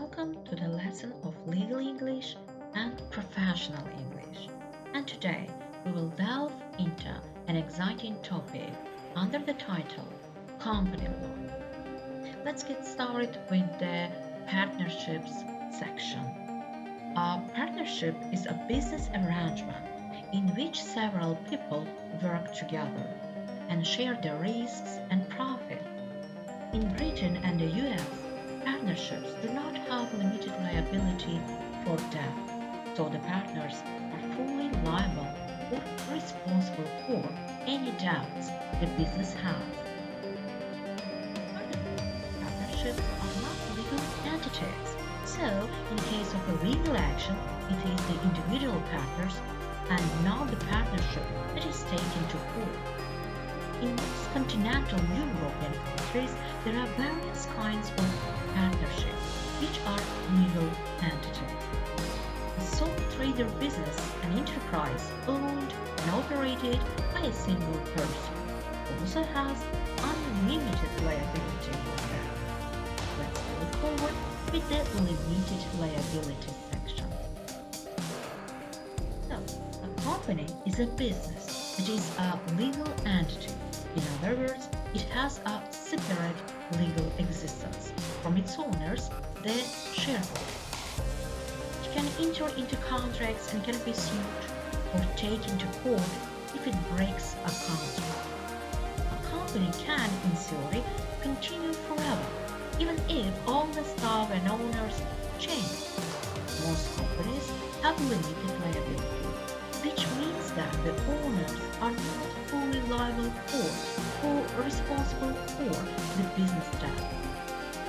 Welcome to the lesson of legal English and professional English. And today we will delve into an exciting topic under the title Company Law. Let's get started with the partnerships section. A partnership is a business arrangement in which several people work together and share the risks and profit. In Britain and the US, partnerships do not have limited liability for debt, so the partners are fully liable or responsible for any debts the business has. Partnerships are not legal entities, so in case of a legal action, it is the individual partners and not the partnership that is taken to court. In most continental European countries, there are various kinds of partnerships, which are legal entities. A sole trader business, an enterprise owned and operated by a single person, also has unlimited liability for that. Let's go forward with the limited liability section. So, a company is a business. It is a legal entity. In other words, it has a separate legal existence from its owners, the shareholders. It can enter into contracts and can be sued or taken to court if it breaks a contract. A company can, in theory, continue forever, even if all the staff and owners change. Most companies have limited liability, which means that the owners are not fully liable for or responsible for the business debt.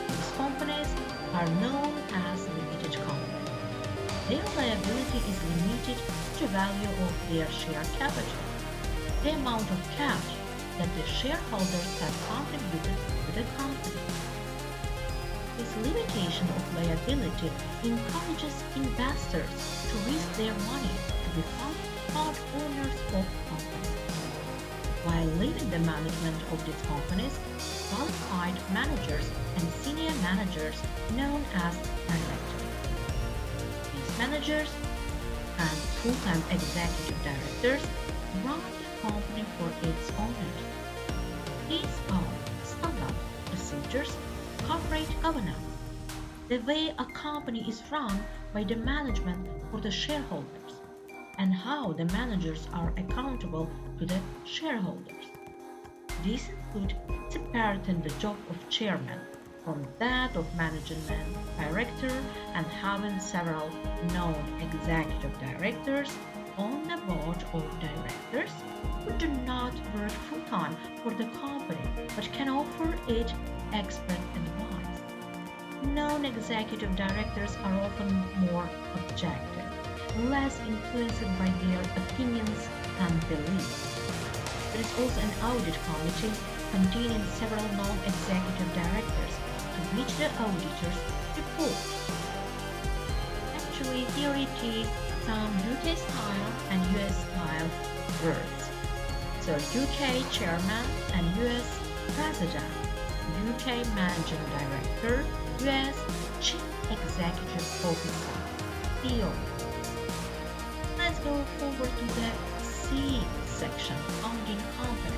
These companies are known as limited companies. Their liability is limited to the value of their share capital, the amount of cash that the shareholders have contributed to the company. This limitation of liability encourages investors to risk their money to become part owners of companies, while leaving the management of these companies qualified managers and senior managers known as directors. These managers and full-time executive directors run the company for its owners. These are standard procedures, corporate governance, the way a company is run by the management for the shareholders, and how the managers are accountable to the shareholders. These include separating the job of chairman from that of managing director and having several non-executive directors on the board of directors who do not work full-time for the company but can offer it expert advice. Non-executive directors are often more objective, less influenced by their opinions and beliefs. There is also an audit committee containing several non-executive directors to which the auditors report. Actually, here it is some UK style and US style words. So UK chairman and US president, UK managing director, US chief executive officer, CEO. Let's go forward to the C section, founding company.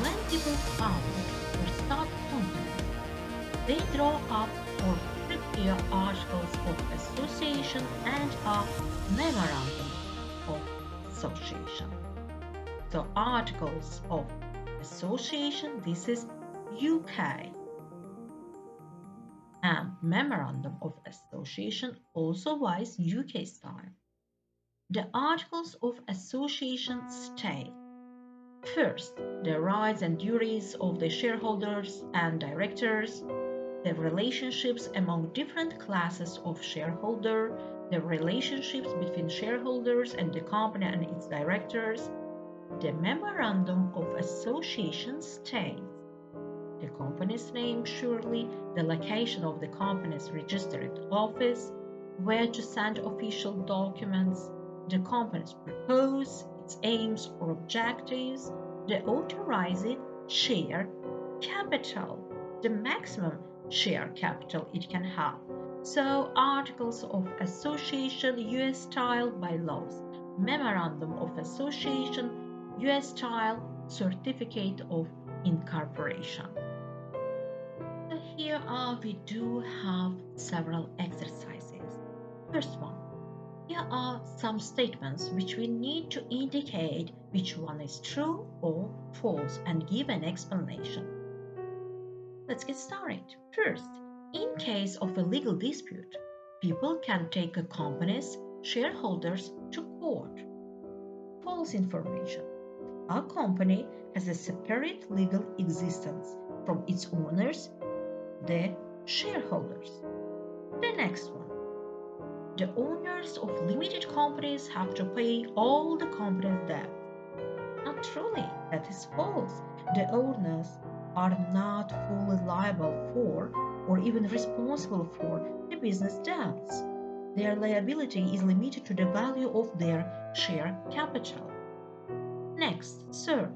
When people found or start companies, they draw up or prepare articles of association and a memorandum of association. So articles of association, this is UK, and memorandum of association, also wise UK style. The Articles of Association state: first, the rights and duties of the shareholders and directors, the relationships among different classes of shareholder, the relationships between shareholders and the company and its directors. The Memorandum of Association states the company's name, surely, the location of the company's registered office, where to send official documents, the company's purpose, its aims or objectives, the authorized share capital, the maximum share capital it can have, So, articles of association US style bylaws, memorandum of association US style certificate of incorporation. So here we do have several exercises. First one, here are some statements which we need to indicate which one is true or false and give an explanation. Let's get started. First, in case of a legal dispute, people can take a company's shareholders to court. False information. A company has a separate legal existence from its owners, the shareholders. The next one. The owners of limited companies have to pay all the company's debt. Not truly, that is false. The owners are not fully liable for or even responsible for the business debts. Their liability is limited to the value of their share capital. Next, third,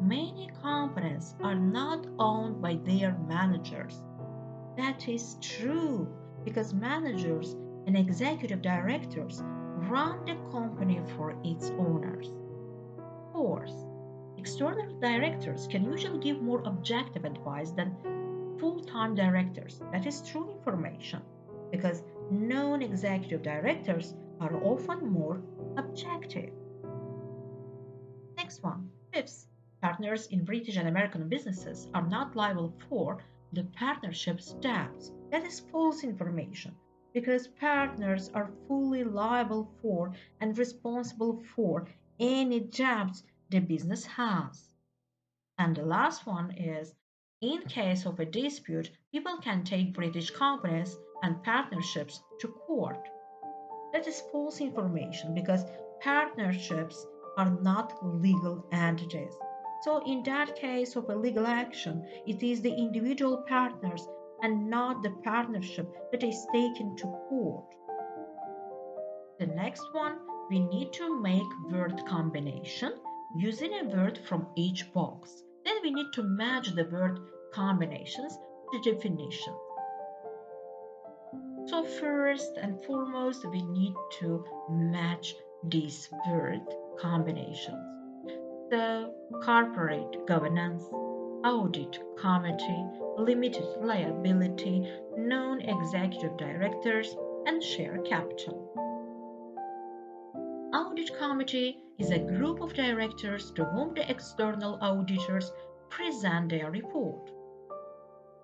many companies are not owned by their managers. That is true because managers and executive directors run the company for its owners. Fourth, external directors can usually give more objective advice than full-time directors. That is true information because non-executive directors are often more objective. Next one, fifth, partners in British and American businesses are not liable for the partnership's debts. That is false information because partners are fully liable for and responsible for any debts the business has. And the last one is in case of a dispute, people can take British companies and partnerships to court. That is false information because partnerships are not legal entities. So, in that case of a legal action, it is the individual partners and not the partnership that is taken to court. The next one, we need to make word combination using a word from each box. Then we need to match the word combinations to definitions. So first and foremost, we need to match these word combinations. So corporate governance, audit committee, limited liability, non-executive directors, and share capital. Audit committee is a group of directors to whom the external auditors present their report.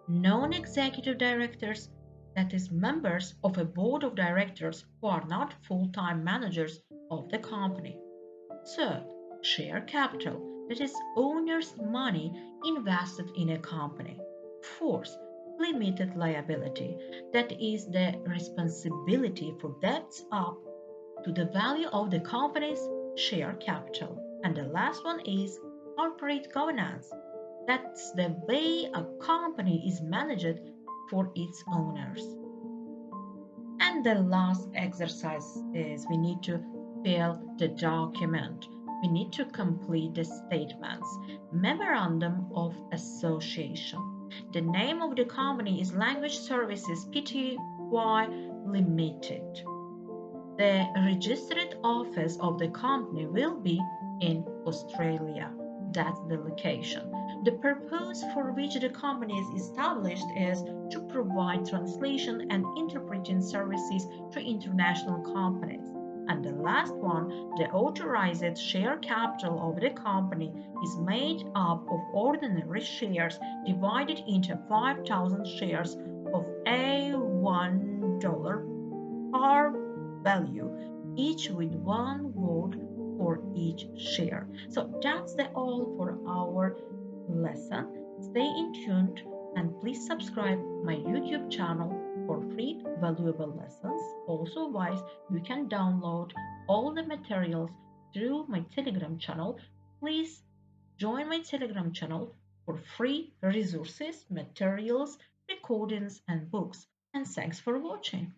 Non-executive directors, that is members of a board of directors who are not full-time managers of the company. Third, share capital, that is owners' money invested in a company. Fourth, limited liability, that is the responsibility for debts up to the value of the company's share capital. And the last one is corporate governance. That's the way a company is managed for its owners. And the last exercise is we need to fill the document. We need to complete the statements. Memorandum of Association. The name of the company is Language Services Pty Limited. The registered office of the company will be in Australia. That's the location. The purpose for which the company is established is to provide translation and interpreting services to international companies. And the last one, the authorized share capital of the company is made up of ordinary shares divided into 5,000 shares of $1 par value, each with one vote for each share. So that's the all for our lesson. Stay in tuned and please subscribe my YouTube channel for free valuable lessons. Also, guys, you can download all the materials through my Telegram channel. Please join my Telegram channel for free resources, materials, recordings, and books. And thanks for watching.